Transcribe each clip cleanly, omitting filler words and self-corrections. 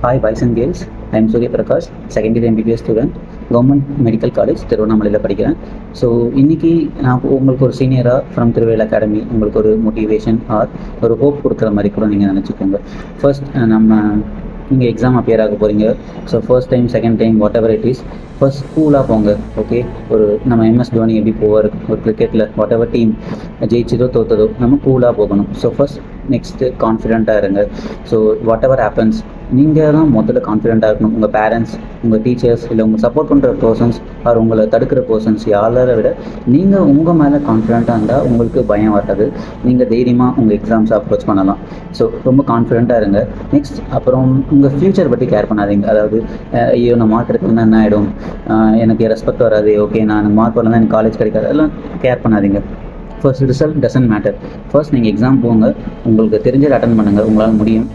Hi, boys and girls. I am Surya Prakash, second year MBBS student, Government Medical College, திருவண்ணாமலையில் படிக்கிறேன். So இன்றைக்கி நான் உங்களுக்கு ஒரு சீனியராக ஃப்ரம் திருவேல் அகாடமி உங்களுக்கு ஒரு மோட்டிவேஷன் ஆர் ஒரு ஹோப் கொடுக்குற மாதிரி கூட நீங்கள் நினச்சிக்கோங்க. ஃபர்ஸ்ட் நீங்கள் எக்ஸாம் அப்பியர் ஆக போகிறீங்க. So first time, second time, what ever it is, first கூலாக போங்க. ஓகே, ஒரு நம்ம MS தோனி எப்படி போவார் ஒரு கிரிக்கெட்டில், வாட் எவர் டீம் ஜெயிச்சதோ தோத்ததோ நம்ம கூலாக போகணும். ஸோ ஃபர்ஸ்ட் நெக்ஸ்ட்டு கான்ஃபிடென்ட்டாக இருங்க. ஸோ வாட் எவர் ஹேப்பன்ஸ், நீங்கள் தான் முதல்ல கான்ஃபிடென்ட்டாக இருக்கணும். உங்கள் பேரண்ட்ஸ், உங்கள் டீச்சர்ஸ், இல்லை உங்கள் சப்போர்ட் பண்ணுற பர்சன்ஸ் ஆர் உங்களை தடுக்கிற பர்சன்ஸ் யாரை விட நீங்கள் உங்கள் மேலே கான்ஃபிடென்ட்டாக இருந்தால் உங்களுக்கு பயம் வராது. நீங்கள் தைரியமாக உங்கள் எக்ஸாம்ஸை அப்ரோச் பண்ணலாம். ஸோ ரொம்ப கான்ஃபிடென்ட்டாக இருங்க. நெக்ஸ்ட் அப்புறம் உங்கள் ஃப்யூச்சர் பற்றி கேர் பண்ணாதீங்க. அதாவது ஐயோ நான் மார்க் எடுக்கணும்னா என்ன ஆகிடும், எனக்கு ரெஸ்பெக்ட் வராது, ஓகே நான் மார்க் வரலன்னா எனக்கு காலேஜ் கிடைக்காது, அதெல்லாம் கேர் பண்ணாதீங்க. First result doesn't matter. First நீங்கள் எக்ஸாம் போங்க, உங்களுக்கு தெரிஞ்சதை அட்டன் பண்ணுங்கள், உங்களால் முடியும்.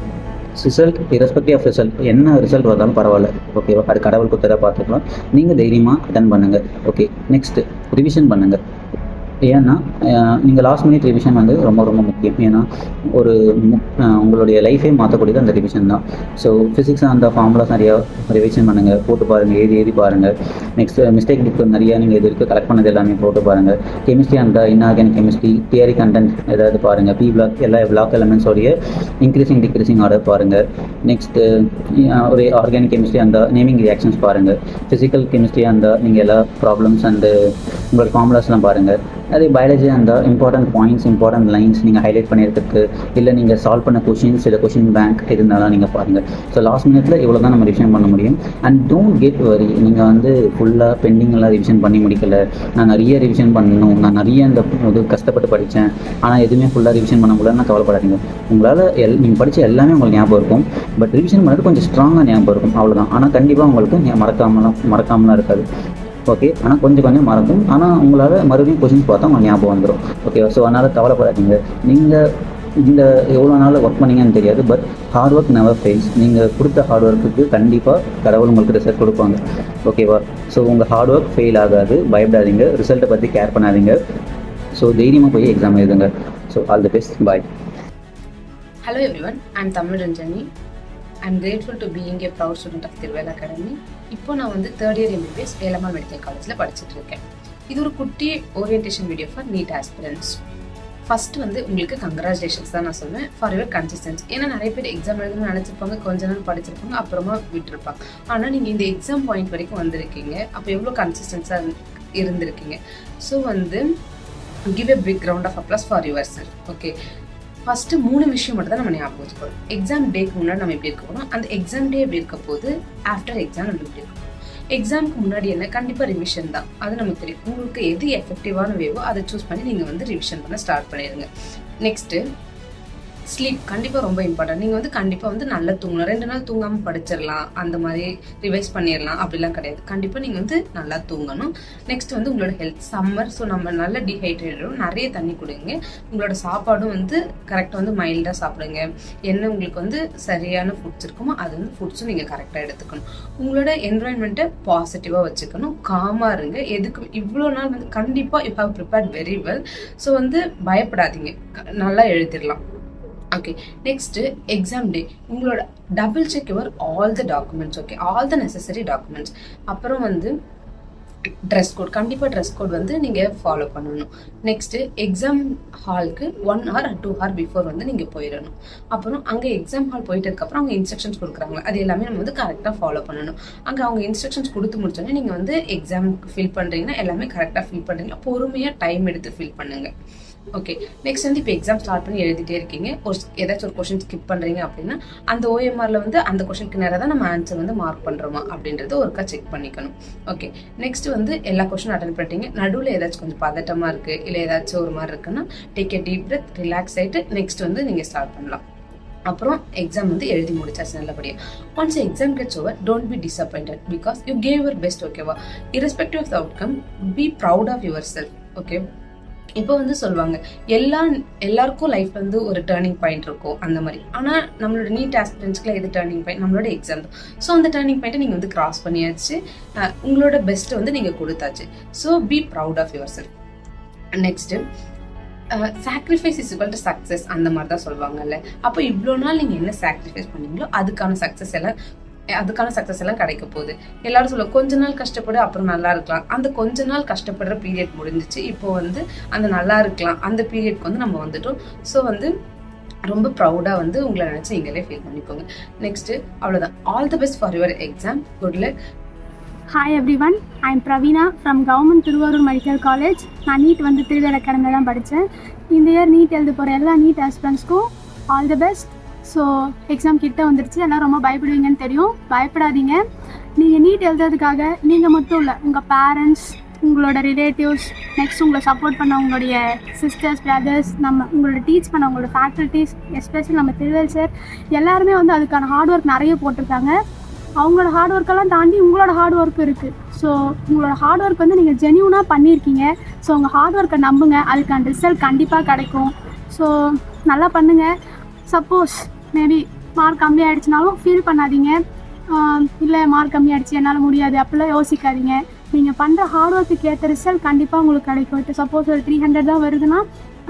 ரிசல்ட் இரஸ்பெக்டிவ் ஆஃப் ரிசல்ட், என்ன ரிசல்ட் வந்தாலும் பரவாயில்ல, ஓகேவா, அது கடவுள் குத்தரை பார்த்துக்கலாம். நீங்கள் தைரியமாக அட்டன் பண்ணுங்கள். ஓகே, நெக்ஸ்ட்டு ரிவிஷன் பண்ணுங்கள். ஏன்னா நீங்கள் லாஸ்ட் மினிட் ரிவிஷன் வந்து ரொம்ப ரொம்ப முக்கியம். ஏன்னா ஒரு உங்களுடைய லைஃபே மாற்றக்கூடியது அந்த ரிவிஷன் தான். ஸோ ஃபிசிக்ஸ் அந்த ஃபார்முலாஸ் நிறையா ரிவிஷன் பண்ணுங்கள், போட்டு பாருங்கள், எழுதி பாருங்கள். நெக்ஸ்ட்டு மிஸ்டேக் புக் நிறையா நீங்கள் இது இருக்குது கலெக்ட் பண்ணது எல்லாமே போட்டு பாருங்கள். கெமிஸ்ட்ரி அந்த இன்ஆர்கானிக் கெமிஸ்ட்ரி தியரி கண்டென்ட் ஏதாவது பாருங்கள். பிளாக் எல்லா பிளாக் எலமெண்ட்ஸோடைய இன்க்ரீசிங் டிக்ரீசிங் ஆர்டர் பாருங்கள். நெக்ஸ்ட்டு ஒரு ஆர்கானிக் கெமிஸ்ட்ரி அந்த நேமிங் ரியாக்ஷன்ஸ் பாருங்கள். ஃபிசிக்கல் கெமிஸ்ட்ரி அந்த நீங்கள் எல்லா ப்ராப்ளம்ஸ் அண்டு உங்களோட ஃபார்முலாஸ்லாம் பாருங்கள். அதே பயாலஜி அந்த இம்பார்ட்டன்ட் பாயிண்ட்ஸ், இம்பார்ட்டன்ட் லைன்ஸ் நீங்கள் ஹைலைட் பண்ணியிருக்கிறதுக்கு, இல்லை நீங்கள் சால்வ் பண்ண கொஷின்ஸ், இல்லை கொஷின் பேங்க் இருந்தாலும் நீங்கள் பாருங்கள். ஸோ லாஸ்ட் மினிட்ல இவ்வளோ தான் நம்ம ரிவிஷன் பண்ண முடியும். அண்ட் டோன்ட் கெட் வரி, நீங்கள் வந்து ஃபுல்லாக பெண்டிங்கெல்லாம் ரிவிஷன் பண்ணி முடிக்கல, நான் நிறைய ரிவிஷன் பண்ணணும், நான் நிறைய இந்த இது கஷ்டப்பட்டு படித்தேன் ஆனால் எதுவுமே ஃபுல்லாக ரிவிஷன் பண்ண முடியலன்னா கவலைப்படாதீங்க. உங்களால் நீங்கள் படித்த எல்லாமே உங்களுக்கு ஞாபகம் இருக்கும். பட் ரிவிஷன் பண்ணது கொஞ்சம் ஸ்ட்ராங்காக ஞாபகம் இருக்கும், அவ்வளோதான். ஆனால் கண்டிப்பாக உங்களுக்கு மறக்காமலாம் இருக்காது. ஓகே, ஆனால் கொஞ்சம் மறக்கும். ஆனால் உங்களால் மறுபடியும் கொஷின்ஸ் பார்த்தா உங்களுக்கு ஞாபகம் வந்துடும். ஓகேவா? ஸோ அதனால் கவலைப்படாதீங்க. நீங்கள் இந்த எவ்வளோ நாள் ஒர்க் பண்ணீங்கன்னு தெரியாது, but hard work never fails. நீங்கள் கொடுத்த ஹார்ட் ஒர்க்குக்கு கண்டிப்பாக கடவுள் உங்களுக்கு ரிசல்ட் கொடுப்பாங்க. ஓகேவா? ஸோ உங்கள் ஹார்ட் ஒர்க் ஃபெயில் ஆகாது, பயப்படாதீங்க, ரிசல்ட்டை பற்றி கேர் பண்ணாதீங்க. ஸோ தைரியமாக போய் எக்ஸாம் எழுதுங்க. So all the best, bye. Hello everyone, I am Tamil Ranjani. I am grateful to being a proud student of Thiruvel academy. இப்போ நான் வந்து third year MBBS Velammal medical காலேஜில் படிச்சுட்டு இருக்கேன். இது ஒரு குட்டி orientation video for NEET aspirants. First வந்து உங்களுக்கு கங்க்ராச்சுலேஷன்ஸ் தான் நான் சொல்லுவேன் ஃபார் யுவர் கன்சிஸ்டன்சி. ஏன்னா நிறைய பேர் எக்ஸாம் எழுதணும்னு நினச்சிருப்பாங்க, கொஞ்ச நாள் படிச்சிருப்பாங்க, அப்புறமா விட்டுருப்பாங்க. ஆனால் நீங்கள் இந்த எக்ஸாம் பாயிண்ட் வரைக்கும் வந்திருக்கீங்க, அப்போ எவ்வளோ கன்சிஸ்டன்ஸாக இருந்திருக்கீங்க. ஸோ வந்து give a big round of applause for yourself. Okay, first 3 விஷயம் மட்டும் தான் நம்ம ஞாபகம் வச்சுக்கணும். எக்ஸாம் டேக்கு முன்னாடி நம்ம எப்படி இருக்க போகிறோம், அந்த எக்ஸாம் டே எப்படி இருக்க போது, ஆஃப்டர் எக்ஸாம் நம்ம எப்படி இருக்கணும். எக்ஸாமுக்கு முன்னாடி என்ன, கண்டிப்பாக ரிவிஷன் தான், அது நமக்கு தெரியும். உங்களுக்கு எது எஃபெக்டிவான வேவோ அதை சூஸ் பண்ணி நீங்கள் வந்து ரிவிஷன் பண்ண ஸ்டார்ட் பண்ணிடுங்க. நெக்ஸ்ட்டு ஸ்லீப் கண்டிப்பாக ரொம்ப இம்பார்ட்டன்ட். நீங்கள் வந்து கண்டிப்பாக வந்து நல்லா தூங்கணும். 2 நாள் தூங்காமல் படிச்சிடலாம், அந்த மாதிரி ரிவைஸ் பண்ணிடலாம் அப்படிலாம் கிடையாது. கண்டிப்பாக நீங்கள் வந்து நல்லா தூங்கணும். நெக்ஸ்ட் வந்து உங்களோட ஹெல்த், சம்மர், ஸோ நம்ம நல்லா டீஹைட்ரேட்டடும், நிறைய தண்ணி கொடுங்க. உங்களோட சாப்பாடும் வந்து கரெக்டாக வந்து மைல்டாக சாப்பிடுங்க. என்ன உங்களுக்கு வந்து சரியான ஃபுட்ஸ் இருக்குமோ அது வந்து ஃபுட்ஸும் நீங்கள் கரெக்டாக எடுத்துக்கணும். உங்களோட என்வரான்மெண்ட்டை பாசிட்டிவாக வச்சுக்கணும், காமாக இருங்க. எதுக்கு இவ்வளோ நாள் வந்து கண்டிப்பாக you have prepared very well. So வந்து பயப்படாதீங்க, நல்லா எழுதிடலாம். ஓகே, நெக்ஸ்ட் எக்ஸாம் டே உங்களோட double check your all the documents. Okay, all the necessary documents. அப்புறம் வந்து ட்ரெஸ் கோட், கண்டிப்பாக ட்ரெஸ் கோட் வந்து நீங்கள் ஃபாலோ பண்ணணும். நெக்ஸ்ட்டு எக்ஸாம் ஹாலுக்கு 1 hour or 2 hour பிஃபோர் வந்து நீங்கள் போயிடணும். அப்புறம் அங்கே எக்ஸாம் ஹால் போயிட்டதுக்கப்புறம் அவங்க இன்ஸ்ட்ரக்ஷன்ஸ் கொடுக்குறாங்க, அது எல்லாமே நம்ம வந்து கரெக்டாக ஃபாலோ பண்ணணும். அங்கே அவங்க இன்ஸ்ட்ரக்ஷன்ஸ் கொடுத்து முடிச்சோன்னே நீங்கள் வந்து எக்ஸாமுக்கு ஃபில் பண்ணுறீங்கன்னா எல்லாமே கரெக்டாக ஃபில் பண்ணுறீங்கன்னா பொறுமையாக டைம் எடுத்து ஃபில் பண்ணுங்கள். ஓகே, நெக்ஸ்ட் வந்து இப்போ எக்ஸாம் ஸ்டார்ட் பண்ணி எழுதிட்டே இருக்கீங்க, ஏதாச்சும் ஒரு கொஸ்டின் ஸ்கிப் பண்ணுறீங்க அப்படின்னா அந்த OMRல வந்து அந்த கொஸ்டினுக்கு நேராக தான் நம்ம ஆன்சர் வந்து மார்க் பண்ணுறோமா அப்படின்றத ஒருக்கா செக் பண்ணிக்கணும். ஓகே, நெக்ஸ்ட் வந்து எல்லா கொஸ்டின் அட்டன் பண்ணிட்டீங்க, நடுவில் ஏதாச்சும் கொஞ்சம் பதட்டமாக இருக்குது இல்லை ஏதாச்சும் ஒரு மாதிரி இருக்குன்னா take a deep breadth, relax ஆகிட்டு நெக்ஸ்ட் வந்து நீங்கள் ஸ்டார்ட் பண்ணலாம். அப்புறம் எக்ஸாம் வந்து எழுதி முடிச்சாச்சு நல்லபடியாக. Once exam gets over, don't be disappointed because you gave your best. ஓகேவா? Irrespective of the outcome, be proud of yourself. Okay, இப்போ வந்து சொல்லுவாங்க எல்லாருக்கும் லைஃப்ல வந்து ஒரு டேர்னிங் பாயிண்ட் இருக்கும் அந்த மாதிரி. ஆனால் நம்மளோட நீட் ஆஸ்பிரன்ஸ்க்குலாம் எது டேர்னிங் பாயிண்ட், நம்மளோட எக்ஸாம் தான். ஸோ அந்த டேர்னிங் பாயிண்ட்டை நீங்கள் வந்து கிராஸ் பண்ணியாச்சு, உங்களோட பெஸ்ட்டை வந்து நீங்கள் கொடுத்தாச்சு. So be proud of yourself. Next sacrifice is equal to success அந்த மாதிரி தான் சொல்லுவாங்கல்ல. அப்போ இவ்வளோ நாள் நீங்கள் என்ன சாக்ரிஃபைஸ் பண்ணீங்களோ அதுக்கான சக்ஸஸ் எல்லாம் கிடைக்க போகுது. எல்லாரும் சொல்லுவோம் கொஞ்ச நாள் கஷ்டப்படு அப்புறம் நல்லா இருக்கலாம். அந்த கொஞ்ச நாள் கஷ்டப்படுற பீரியட் முடிஞ்சிச்சு. இப்போ வந்து அந்த நல்லா இருக்கலாம் அந்த பீரியட்க்கு வந்து நம்ம வந்துட்டோம். ஸோ வந்து ரொம்ப ப்ரௌடாக வந்து உங்களை நினச்சி நீங்களே ஃபீல் பண்ணிக்கோங்க. நெக்ஸ்ட்டு அவ்வளோதான். All the best for your exam. Good luck. Hi everyone, I am Pravina from Government Thiruvarur Medical College. நான் நீட் வந்து திருவேல் அகாடமியில் தான் படித்தேன். இந்த இயர் நீட் எழுத போகிற எல்லா நீட் ஆஸ்பிரண்ட்ஸ்க்கும் all the best. So exam கிட்ட வந்துடுச்சு. எல்லாம் ரொம்ப பயப்படுவீங்கன்னு தெரியும். பயப்படாதீங்க. நீங்கள் நீட் எழுதுறதுக்காக நீங்கள் மட்டும் இல்லை, உங்கள் பேரண்ட்ஸ், உங்களோட ரிலேட்டிவ்ஸ், நெக்ஸ்ட் உங்களை சப்போர்ட் பண்ண உங்களுடைய சிஸ்டர்ஸ், பிரதர்ஸ், உங்களோட டீச் பண்ண உங்களோட ஃபேக்கல்ட்டிஸ், எஸ்பெஷலி நம்ம திருவேல் சார் எல்லாருமே வந்து அதுக்கான ஹார்ட் ஒர்க் நிறைய போட்டிருக்காங்க. அவங்களோட ஹார்ட் ஒர்க்கெல்லாம் தாண்டி உங்களோட ஹார்ட் ஒர்க் இருக்குது. ஸோ உங்களோட ஹார்ட் ஒர்க் வந்து நீங்கள் ஜென்யூனாக பண்ணியிருக்கீங்க. ஸோ உங்கள் ஹார்ட் ஒர்க்கை நம்புங்க, அதுக்கான ரிசல்ட் கண்டிப்பாக கிடைக்கும். ஸோ நல்லா பண்ணுங்கள். சப்போஸ் மேபி மார்க் கம்மியாகிடுச்சுனாலும் ஃபீல் பண்ணாதீங்க. இல்லை மார்க் கம்மியாகிடுச்சு என்னால் முடியாது அப்படிலாம் யோசிக்காதீங்க. நீங்கள் பண்ணுற ஹார்ட் ஒர்க்குக்கு ஏற்ற ரிசல்ட் கண்டிப்பாக உங்களுக்கு கிடைக்கும். இப்போ சப்போஸ் ஒரு 300 தான் வருதுன்னா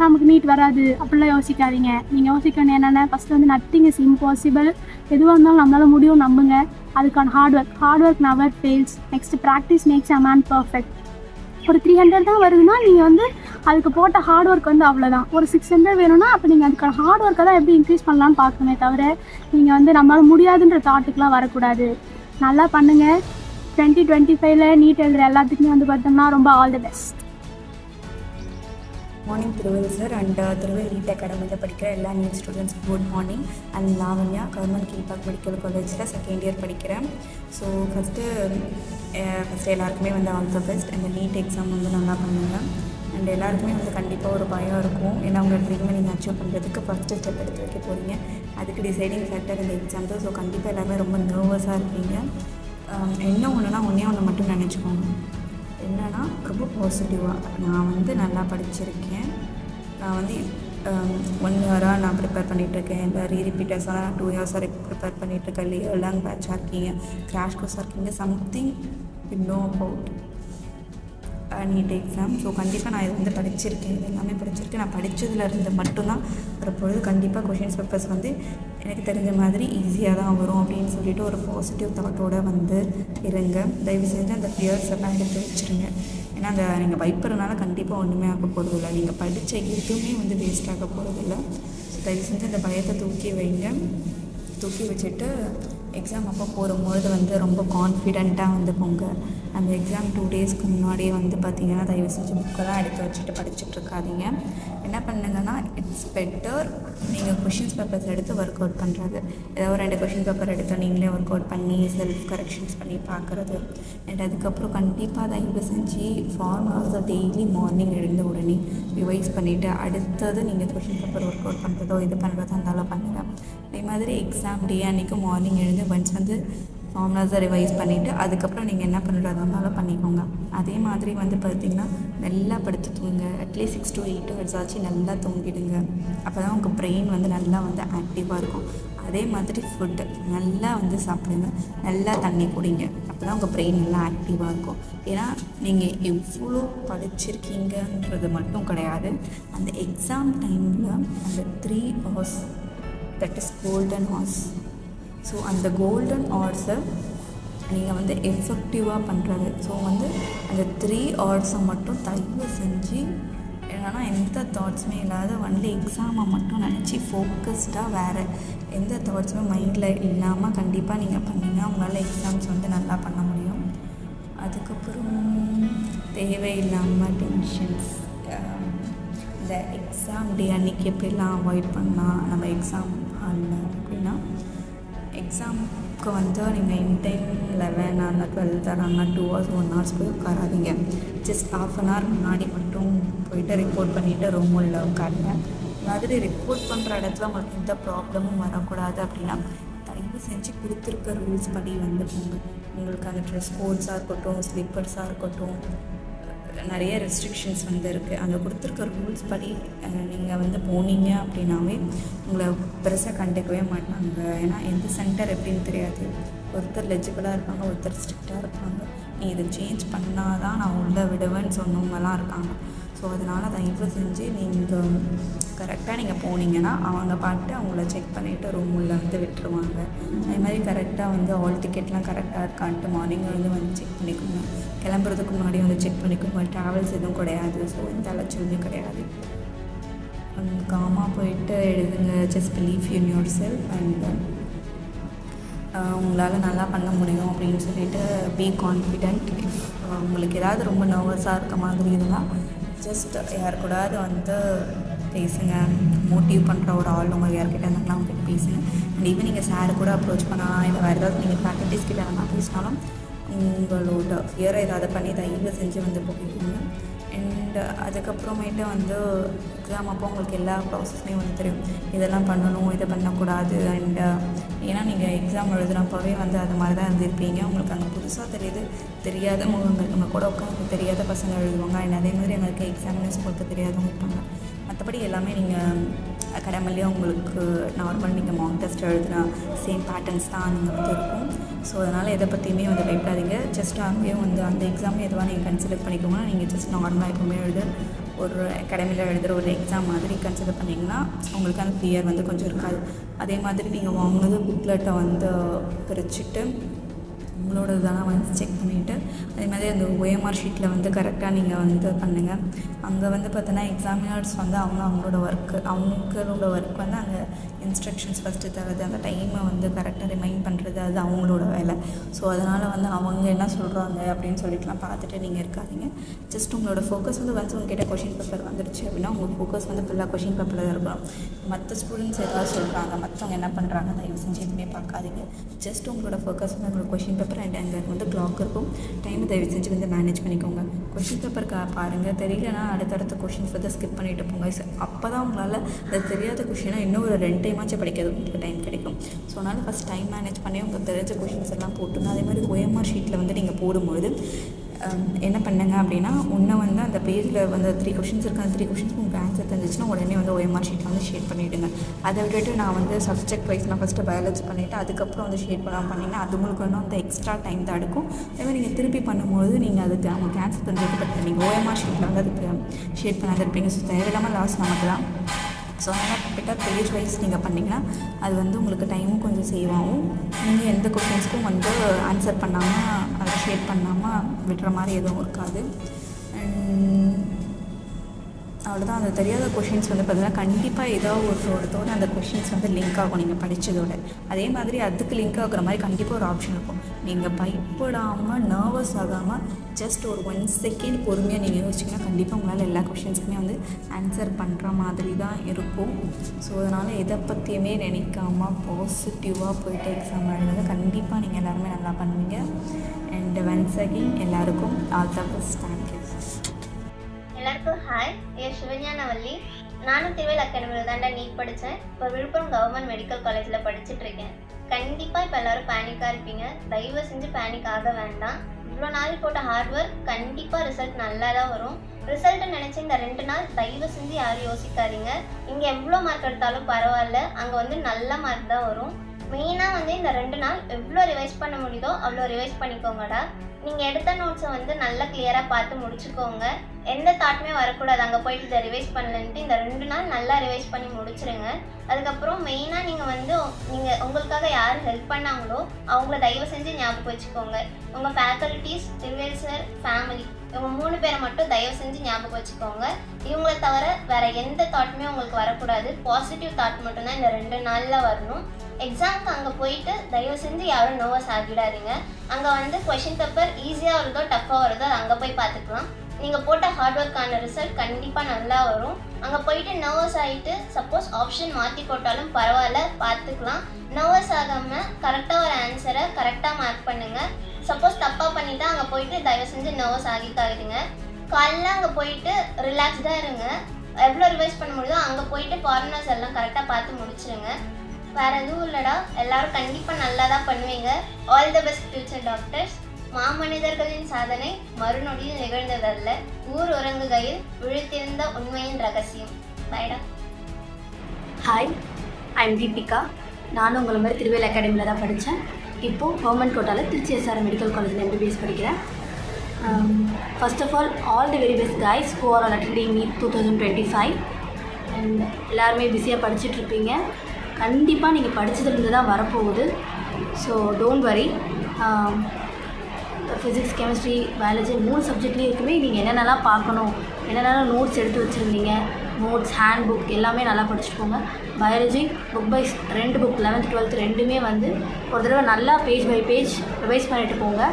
நமக்கு நீட் வராது அப்படிலாம் யோசிக்காதீங்க. நீங்கள் யோசிக்கணும் என்னென்ன, ஃபஸ்ட்டு வந்து நத்திங் இஸ் இம்பாசிபிள். எதுவாக இருந்தாலும் நம்மளால் முடியும், நம்புங்க. அதுக்கான hard work never fails. Next practice makes a man perfect. ஒரு 300 தான் வருதுன்னா நீங்கள் வந்து அதுக்கு போட்ட ஹார்ட் ஒர்க் வந்து அவ்வளோதான். ஒரு 600 வேணும்னா அப்போ நீங்கள் அதுக்கான ஹார்ட் ஒர்க்கை தான் எப்படி இன்க்ரீஸ் பண்ணலான்னு பார்க்கணுமே தவிர நீங்கள் வந்து நம்மளால் முடியாதுன்ற தாட்டுக்கெலாம் வரக்கூடாது. நல்லா பண்ணுங்கள். 2025 நீட் எழுதுகிற எல்லாத்துக்குமே வந்து பார்த்தோம்னா ரொம்ப all the best. Morning Thiruvel sir and Thiruvel NEET அகாடமியில் படிக்கிற எல்லா NEET students good morning. And Lavanya government Kilpauk medical காலேஜில் செகண்ட் இயர் படிக்கிறேன். ஸோ ஃபஸ்ட்டு எல்லாருக்குமே வந்து ஆல் தி பெஸ்ட். இந்த நீட் எக்ஸாம் வந்து நல்லா பண்ணுங்கள். அண்ட் எல்லாருக்குமே வந்து கண்டிப்பாக ஒரு பயம் இருக்கும். ஏன்னா உங்களோட ட்ரீமை நீங்கள் அச்சீவ் பண்ணுறதுக்கு ஃபஸ்ட்டு ஸ்டெப் எடுத்து வைக்க போகிறீங்க. அதுக்கு டிசைடிங் ஃபேக்டர் இந்த எக்ஸாம் தான். ஸோ கண்டிப்பாக எல்லாருமே ரொம்ப நர்வஸாக இருப்பீங்க. என்ன ஒன்றுனா ஒன்றே ஒன்று மட்டும் நினச்சிக்கோங்க, என்னன்னா ரொம்ப பாசிட்டிவாக நான் வந்து நல்லா படிச்சிருக்கேன். நான் வந்து 1 இயராக நான் ப்ரிப்பேர் பண்ணிகிட்ருக்கேன். இல்லை ரீரிப்பீட்டர்ஸாக நான் 2 இயர்ஸாக ப்ரிப்பேர் பண்ணிகிட்ருக்கேன். இல்லை லாங் பேட்சாக இருக்கீங்க, கிராஷ் கோர்ஸாக இருக்கீங்க, something you know about NEET exam. So கண்டிப்பாக நான் இது வந்து படிச்சிருக்கேன், இது எல்லாமே படிச்சிருக்கேன். நான் படித்ததில் இருந்து மட்டும்தான் வரப்பொழுது கண்டிப்பாக கொஷின்ஸ் பேப்பர்ஸ் வந்து எனக்கு தெரிஞ்ச மாதிரி ஈஸியாக தான் வரும் அப்படின்னு சொல்லிட்டு ஒரு பாசிட்டிவ் தாட்டோடு வந்து இருங்க. தயவு செஞ்சு அந்த ஃபியர்ஸ் எல்லாம் எடுத்து வச்சுருங்க. ஏன்னா அந்த நீங்கள் பயப்படுறதுனால கண்டிப்பாக ஒன்றுமே ஆக போகிறதில்ல. நீங்கள் படித்த எதுவுமே வந்து வேஸ்ட் ஆக போகிறதில்ல. ஸோ தயவு செஞ்சு அந்த பயத்தை தூக்கி வைங்க. தூக்கி வச்சுட்டு எக்ஸாம் அப்போ போகும்பொழுது வந்து ரொம்ப கான்ஃபிடெண்ட்டாக வந்து போங்க. அந்த எக்ஸாம் 2 டேஸ்க்கு முன்னாடியே வந்து பார்த்திங்கன்னா தயவு செஞ்சு புக்கெல்லாம் எடுத்து வச்சுட்டு படிச்சுட்ருக்காதீங்க. என்ன பண்ணுங்கன்னா இட்ஸ் பெட்டர் நீங்கள் கொஷின்ஸ் பேப்பர்ஸ் எடுத்து ஒர்க் அவுட் பண்ணுறது. ஏதாவது 2 கொஷின் பேப்பர் எடுத்து நீங்களே ஒர்க் அவுட் பண்ணி செல்ஃப் கரெக்ஷன்ஸ் பண்ணி பார்க்குறது. அண்ட் அதுக்கப்புறம் கண்டிப்பாக தயவு செஞ்சு ஃபார்முலாஸை டெய்லி மார்னிங் எழுந்த உடனே ரிவைஸ் பண்ணிவிட்டு அடுத்தது நீங்கள் கொஷின் பேப்பர் ஒர்க் அவுட் பண்ணுறதோ இது பண்ணுறதோ இருந்தாலும் பண்ணுங்கள். அதே மாதிரி எக்ஸாம் டே அன்றைக்கி மார்னிங் எழுந்து ஒன்ஸ் வந்து ஃபார்முலாஸை ரிவைஸ் பண்ணிவிட்டு அதுக்கப்புறம் நீங்கள் என்ன பண்ணுறதா இருந்தாலும் பண்ணிக்கோங்க. அதே மாதிரி வந்து பார்த்திங்கன்னா நல்லா படுத்து தூங்குங்க. அட்லீஸ்ட் 6 to 8 hours ஆச்சு நல்லா தூங்கிடுங்க. அப்போ தான் உங்கள் பிரெயின் வந்து நல்லா வந்து ஆக்டிவாக இருக்கும். அதே மாதிரி ஃபுட்டு நல்லா வந்து சாப்பிடுங்க, நல்லா தண்ணி குடிங்க. அப்போ தான் உங்கள் பிரெயின் நல்லா ஆக்டிவாக இருக்கும். ஏன்னா நீங்கள் எவ்வளோ படிச்சிருக்கீங்கன்றது மட்டும் கிடையாது, அந்த எக்ஸாம் டைமில் அந்த 3 hours that is golden hours. So அந்த கோல்டன் ஹார்ஸை நீங்கள் வந்து எஃபெக்டிவாக பண்ணுறது. ஸோ வந்து அந்த 3 hours மட்டும் தயவு செஞ்சு என்னென்னா எந்த தாட்ஸுமே இல்லாத ஒன்லி எக்ஸாமை மட்டும் நினச்சி ஃபோக்கஸ்டாக வேறு எந்த தாட்ஸுமே மைண்டில் இல்லாமல் கண்டிப்பாக நீங்கள் பண்ணிங்கன்னா உங்களால் எக்ஸாம்ஸ் வந்து நல்லா பண்ண முடியும். அதுக்கப்புறம் தேவையில்லாமல் டென்ஷன்ஸ் இந்த எக்ஸாம் டே அன்றைக்கி எப்படிலாம் அவாய்ட் பண்ணலாம் நம்ம எக்ஸாம் ஹாலில் அப்படின்னா, எக்ஸாமுக்கு வந்து நீங்கள் இன்டைம் 11 ஆனா 12 தராங்கன்னா 2 hours 1 hours போய் உட்காராதீங்க. ஜஸ்ட் 1/2 hour முன்னாடி மட்டும் போயிட்டு ரிப்போர்ட் பண்ணிவிட்டு ரூம் உள்ள உட்காருங்க. மாதிரி ரிப்போர்ட் பண்ணுற இடத்துல உங்களுக்கு எந்த ப்ராப்ளமும் வரக்கூடாது அப்படின்னா தயவு செஞ்சு கொடுத்துருக்க ரூல்ஸ் படி வந்து போங்க. உங்களுக்கு அந்த ட்ரெஸ் கோட்ஸாக இருக்கட்டும், ஸ்லிப்பர்ஸாக இருக்கட்டும், நிறைய ரெஸ்ட்ரிக்ஷன்ஸ் வந்து இருக்குது. அந்த கொடுத்துருக்க ரூல்ஸ் படி நீங்கள் வந்து போனீங்க அப்படின்னாவே உங்களை பெருசாக கண்டுக்கவே மாட்டாங்க. ஏன்னா எந்த சென்டர் எப்படின்னு தெரியாது. ஒருத்தர் லெஜிபிளாக இருப்பாங்க, ஒருத்தர் ஸ்ட்ரிக்டாக இருப்பாங்க. நீ இதை சேஞ்ச் பண்ணால் தான் நான் உள்ளே விடுவேன்னு சொன்னவங்கலாம் இருக்காங்க. ஸோ ஸோ அதனால் தயவு செஞ்சு நீங்கள் கரெக்டாக நீங்கள் போனீங்கன்னா அவங்க பார்த்து அவங்கள செக் பண்ணிவிட்டு ரூம் உள்ள வந்து விட்டுருவாங்க. அதே மாதிரி கரெக்டாக வந்து ஆல் டிக்கெட்லாம் கரெக்டாக இருக்கான்ட்டு மார்னிங் வந்து செக் பண்ணிக்கோங்க. கிளம்புறதுக்கு முன்னாடி வந்து செக் பண்ணிக்கோங்க. ட்ராவல்ஸ் எதுவும் கிடையாது, ஸோ எந்த அலைச்சலுமே கிடையாது. காமாக போயிட்டு எழுதுங்க. Just believe in your self and உங்களால் நல்லா பண்ண முடியும் அப்படின்னு சொல்லிட்டு பி கான்ஃபிடென்ட். இஃப் உங்களுக்கு ஏதாவது ரொம்ப நர்வஸாக இருக்க மாதிரி இருந்தால் ஜஸ்ட் யார் கூடாது வந்து பேசுங்க. மோட்டிவ் பண்ணுற ஒரு ஆள் உங்களுக்கு யார்கிட்ட இருந்தாலும் அவங்ககிட்ட பேசுங்க. அண்ட் ஈவன் நீங்கள் சார் கூட அப்ரோச் பண்ணலாம், இல்லை வேறு ஏதாவது நீங்கள் ஃபேக்கல்ட்டிஸ் கிட்ட நல்லா பேசினாலும் உங்களோட ஃபியரை ஏதாவது பண்ணி தயவு செஞ்சு வந்து போய்க்கோங்க. அண்ட் அதுக்கப்புறமேட்டு வந்து எக்ஸாம் அப்போ உங்களுக்கு எல்லா ப்ராசஸுமே வந்து தெரியும், இதெல்லாம் பண்ணணும், இதை பண்ணக்கூடாது. அண்ட் ஏன்னா நீங்கள் எக்ஸாம் எழுதுனப்போவே வந்து அது மாதிரி தான் இருந்திருப்பீங்க. உங்களுக்கு அங்கே புதுசாக தெரியாத முகங்கள் உங்கள் கூட உட்காந்து தெரியாத பசங்க எழுதுவாங்க. அண்ட் அதே மாதிரி அங்கே இருக்க எக்ஸாமினர்ஸ் உங்களுக்கு தெரியாதவங்க இருப்பாங்க. மற்றபடி எல்லாமே நீங்கள் அகாடமிலேயே உங்களுக்கு நார்மல் நீங்கள் மார்க் டெஸ்ட் எழுதுனா சேம் பேட்டர்ன்ஸ் தான் அங்கே வந்து இருக்கும். ஸோ அதனால் எதை பற்றியுமே வந்து பயப்படாதீங்க. ஜஸ்ட் அங்கேயும் வந்து அந்த எக்ஸாம் எதுவாக நீங்கள் கன்சிடர் பண்ணிக்கோங்கன்னா நீங்கள் ஜஸ்ட் நார்மலாக எப்போவுமே ஒரு அகாடமியில் எழுதுகிற ஒரு எக்ஸாம் மாதிரி கன்சிடர் பண்ணிங்கன்னா உங்களுக்கு அந்த ஃபியர் வந்து கொஞ்சம் இருக்காது. அதே மாதிரி நீங்கள் வாங்கினது புக்லெட்டை வந்து பிரிச்சுட்டு உங்களோட இதெல்லாம் வந்து செக் பண்ணிவிட்டு அதே மாதிரி அந்த OMR ஷீட்டில் வந்து கரெக்டாக நீங்கள் வந்து பண்ணுங்கள். அங்கே வந்து பார்த்தோன்னா எக்ஸாமினர்ஸ் வந்து அவங்களோட ஒர்க் வந்து அங்கே இன்ஸ்ட்ரக்ஷன்ஸ் ஃபஸ்ட்டு தரது, அந்த டைமை வந்து கரெக்டாக ரிமைண்ட் பண்ணுறது, அது அவங்களோட வேலை. ஸோ அதனால் வந்து அவங்க என்ன சொல்கிறாங்க அப்படின்னு சொல்லிட்டுலாம் பார்த்துட்டு நீங்கள் இருக்காதீங்க. ஜஸ்ட் உங்களோட ஃபோக்கஸ் வந்து வந்து உங்ககிட்ட கொஷின் பேப்பர் வந்துடுச்சு அப்படின்னா உங்கள் ஃபோக்கஸ் வந்து ஃபுல்லாக கொஷின் பேப்பரில் தான் இருக்கணும். மற்ற ஸ்டூடெண்ட்ஸ் எதாவது சொல்கிறாங்க, மற்றவங்க என்ன பண்ணுறாங்க தயவு செஞ்சு எதுவுமே பார்க்காதீங்க. ஜஸ்ட் உங்களோட ஃபோக்கஸ் வந்து உங்களோட கொஷின் பேப்பர் அண்ட் அங்கே வந்து கிளாக் இருக்கும், டைமை தயவு செஞ்சு வந்து மேனேஜ் பண்ணிக்கோங்க. கொஷின் பேப்பர் பாருங்கள், தெரியலனா அடுத்தடுத்த கொஷின்ஸ் வந்து ஸ்கிப் பண்ணிவிட்டு போங்க. அப்போ தான் உங்களால் அது தெரியாத கொஷினை இன்னும் ஒரு 2 டைமாச்சும் படிக்கிறது உங்களுக்கு டைம் கிடைக்கும். ஸோ அதனால் ஃபஸ்ட் டைம் மேனேஜ் பண்ணி உங்களுக்கு தெரிஞ்ச கொஷின்ஸ் எல்லாம் போட்டுங்க. அதே மாதிரி OMR ஷீட்டில் வந்து நீங்கள் போடும்பொழுது என்ன பண்ணுங்க அப்படின்னா ஒன்று வந்து அந்த பேஜில் வந்து 3 கொஷின்ஸ் இருக்குது. அந்த 3 கொஷின்ஸ்க்கு உங்களுக்கு ஆன்சர் தெரிஞ்சிச்சுன்னா உடனே வந்து OMR ஷீட்டில் வந்து ஷேர் பண்ணிவிடுங்க. அதை விட்டுட்டு நான் வந்து சப்ஜெக்ட் வைஸ் நான் ஃபஸ்ட்டு பயாலஜி பண்ணிவிட்டு அதுக்கப்புறம் வந்து ஷேர் பண்ணாமல் பண்ணிங்கன்னா அது உங்களுக்கு வந்து அந்த எக்ஸ்ட்ரா டைம் தான் எடுக்கும். அதே மாதிரி நீங்கள் திருப்பி பண்ணும்போது நீங்கள் அதுக்கு அவங்களுக்கு ஆன்சர் தெரிஞ்சது, பட் நீங்கள் OMR ஷீட்டில் வந்து அதுக்கு ஷேர் பண்ணாத இருப்பீங்க. ஸோ தேவையில்லாமல் லாஸ் நமக்கு தான். ஸோ அதனால் பெட்டர் பேஜ் வைஸ் நீங்கள் பண்ணிங்கன்னா அது வந்து உங்களுக்கு டைமும் கொஞ்சம் சேவ் ஆகும். நீங்கள் எந்த கொஷின்ஸ்க்கும் வந்து ஆன்சர் பண்ணாமல் அதை ஷேர் பண்ணாமல் விடுற மாதிரி எதுவும் இருக்காது. அவ்வளோதான். அந்த தெரியாத கொஷின்ஸ் வந்து பார்த்தீங்கன்னா கண்டிப்பாக ஏதோ ஒருத்தோட அந்த கொஷின்ஸ் வந்து லிங்க் ஆகும் நீங்கள் படித்ததோட. அதே மாதிரி அதுக்கு லிங்க் ஆகுற மாதிரி கண்டிப்பாக ஒரு ஆப்ஷன் இருக்கும். நீங்கள் பயப்படாமல் நர்வஸ் ஆகாமல் ஜஸ்ட் ஒரு 1 செகண்ட் பொறுமையாக நீங்கள் யோசிச்சிங்கன்னா கண்டிப்பாக உங்களால் எல்லா கொஷின்ஸுக்குமே வந்து ஆன்சர் பண்ணுற மாதிரி தான் இருக்கும். ஸோ அதனால் எதை பற்றியுமே நினைக்காமல் பாசிட்டிவாக போய்ட்டு எக்ஸாம் எழுதுறது கண்டிப்பாக நீங்கள் எல்லாருமே நல்லா பண்ணுவீங்க. அண்ட் ஒன்ஸ் அகெயின் எல்லாருக்கும் ஆல் த பெஸ்ட். தேங்க்யூ. எல்லாருக்கும் ஹாய், என் சிவஞானவல்லி. நானும் திருவேல் அகாடமியில் தாண்டா நீட் படித்தேன். இப்போ விழுப்புரம் கவர்மெண்ட் மெடிக்கல் காலேஜில் படிச்சுட்டு இருக்கேன். கண்டிப்பாக இப்போ எல்லோரும் பேனிக்காக இருப்பீங்க. தயவு செஞ்சு பேனிக் ஆக வேண்டாம். இவ்வளோ நாள் போட்ட ஹார்ட் ஒர்க் கண்டிப்பாக ரிசல்ட் நல்லா தான் வரும். ரிசல்ட்டை நினச்சி இந்த 2 நாள் தயவு செஞ்சு யாரும் யோசிக்காதீங்க. இங்கே எவ்வளோ மார்க் எடுத்தாலும் பரவாயில்ல, அங்கே வந்து நல்ல மார்க் தான் வரும். மெயினாக வந்து இந்த 2 நாள் எவ்வளோ ரிவைஸ் பண்ண முடியுதோ அவ்வளோ ரிவைஸ் பண்ணிக்கோங்கடா. நீங்கள் எடுத்த நோட்ஸை வந்து நல்லா கிளியராக பார்த்து முடிச்சுக்கோங்க. எந்த தாட்டுமே வரக்கூடாது அங்கே போயிட்டு இதை ரிவைஸ் பண்ணலன்ட்டு. இந்த 2 நாள் நல்லா ரிவைஸ் பண்ணி முடிச்சிருங்க. அதுக்கப்புறம் மெயினாக நீங்கள் உங்களுக்காக யார் ஹெல்ப் பண்ணாங்களோ அவங்கள தயவு செஞ்சு ஞாபகம் வச்சுக்கோங்க. உங்கள் ஃபேக்கல்ட்டிஸ், திருவேல் சார், ஃபேமிலி, இவங்க 3 பேரை மட்டும் தயவு செஞ்சு ஞாபகம் வச்சுக்கோங்க. இவங்களை தவிர வேறு எந்த தாட்டுமே உங்களுக்கு வரக்கூடாது. பாசிட்டிவ் தாட் மட்டும்தான் இந்த 2 நாளில் வரணும். எக்ஸாமுக்கு அங்கே போயிட்டு தயவு செஞ்சு யாரும் நர்வஸ் ஆகிடாதீங்க. அங்கே வந்து கொஷின் பேப்பர் ஈஸியாக வருதோ டஃப்பாக வருதோ அது அங்கே போய் பார்த்துக்கலாம். நீங்கள் போட்ட ஹார்ட் ஒர்க்கான ரிசல்ட் கண்டிப்பாக நல்லா வரும். அங்கே போயிட்டு நர்வஸ் ஆகிட்டு சப்போஸ் ஆப்ஷன் மாற்றி போட்டாலும் பரவாயில்ல, பார்த்துக்கலாம். நர்வஸ் ஆகாமல் கரெக்டாக ஒரு ஆன்சரை கரெக்டாக மார்க் பண்ணுங்கள். சப்போஸ் தப்பாக பண்ணிவிட்டு அங்கே போயிட்டு தயவு செஞ்சு நர்வஸ் ஆகிட்டாங்க. காலைல அங்கே போயிட்டு ரிலாக்ஸ்டாக இருங்க. எவ்வளோ ரிவைஸ் பண்ண முடியுதோ அங்கே போயிட்டு ஃபாரினர்ஸ் எல்லாம் கரெக்டாக பார்த்து முடிச்சிருங்க. வேறு எதுவும் இல்லைடா, எல்லோரும் கண்டிப்பாக நல்லா தான் பண்ணுவீங்க. All the best future doctors. மாமனிதர்களின் சாதனை மறுநொடியில் நிகழ்ந்ததல்ல, ஊர் உறங்குகையில் விழித்திருந்த உண்மையின் ரகசியம். பைடா. Hi, I'm Deepika. நானும் உங்களை மாதிரி திருவேல் அகாடமியில் தான் படித்தேன். இப்போது கவர்மெண்ட் கோட்டாவில் திருச்சி SRM மெடிக்கல் காலேஜில் MBBS படிக்கிறேன். First of all the very best guys who are attending NEET 2025 and எல்லாருமே பிஸியாக படிச்சுட்ருப்பீங்க. கண்டிப்பாக நீங்கள் படித்ததுலேருந்து தான் வரப்போகுது. So don't worry. Physics, chemistry, biology 3 சப்ஜெக்ட்லேயும் இருக்குமே நீங்கள் என்னென்னலாம் பார்க்கணும், என்னென்னலாம் நோட்ஸ் எடுத்து வச்சுருந்தீங்க, நோட்ஸ், ஹேண்ட் புக் எல்லாமே நல்லா படிச்சுட்டு போங்க. பயாலஜி புக் பைஸ் 2 புக் 11th 12th ரெண்டுமே வந்து ஒரு தடவை நல்லா பேஜ் பை பேஜ் ரிவைஸ் பண்ணிட்டு போங்க.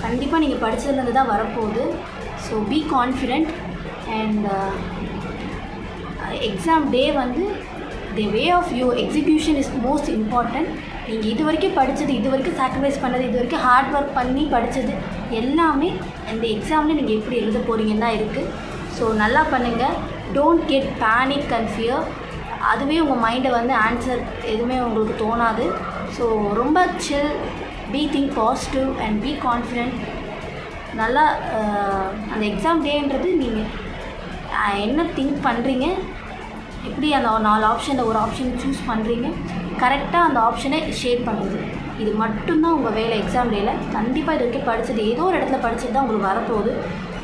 கண்டிப்பாக நீங்கள் படித்ததுலேருந்து தான் வரப்போகுது. So be confident and exam day வந்து the way of you execution is most important. நீங்கள் இது வரைக்கும் படித்தது, இது வரைக்கும் சாக்ரிஃபைஸ் பண்ணது, இது வரைக்கும் ஹார்ட் ஒர்க் பண்ணி படித்தது எல்லாமே இந்த எக்ஸாமில் நீங்கள் எப்படி எழுத போகிறீங்கன்னு தான் இருக்குது. ஸோ நல்லா பண்ணுங்கள். Don't get panic and fear. அதுவே உங்கள் மைண்டை வந்து ஆன்சர் எதுவுமே உங்களுக்கு தோணாது. ஸோ ரொம்ப chill, be think positive and be confident. நல்லா அந்த எக்ஸாம் டேன்றது நீங்கள் என்ன திங்க் பண்ணுறீங்க, எப்படி அந்த 4 ஆப்ஷனில் ஒரு ஆப்ஷனை சூஸ் பண்ணுறீங்க, கரெக்டாக அந்த ஆப்ஷனை ஷேர் பண்ணுறது, இது மட்டும்தான் உங்கள் வேலை எக்ஸாம் டேயில். கண்டிப்பாக இது வரைக்கும் படித்தது ஏதோ ஒரு இடத்துல படித்தது தான் உங்களுக்கு வரப்போகுது.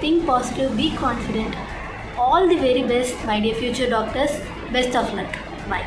Think positive, be confident. All the very best my dear future doctors. Best of luck. By.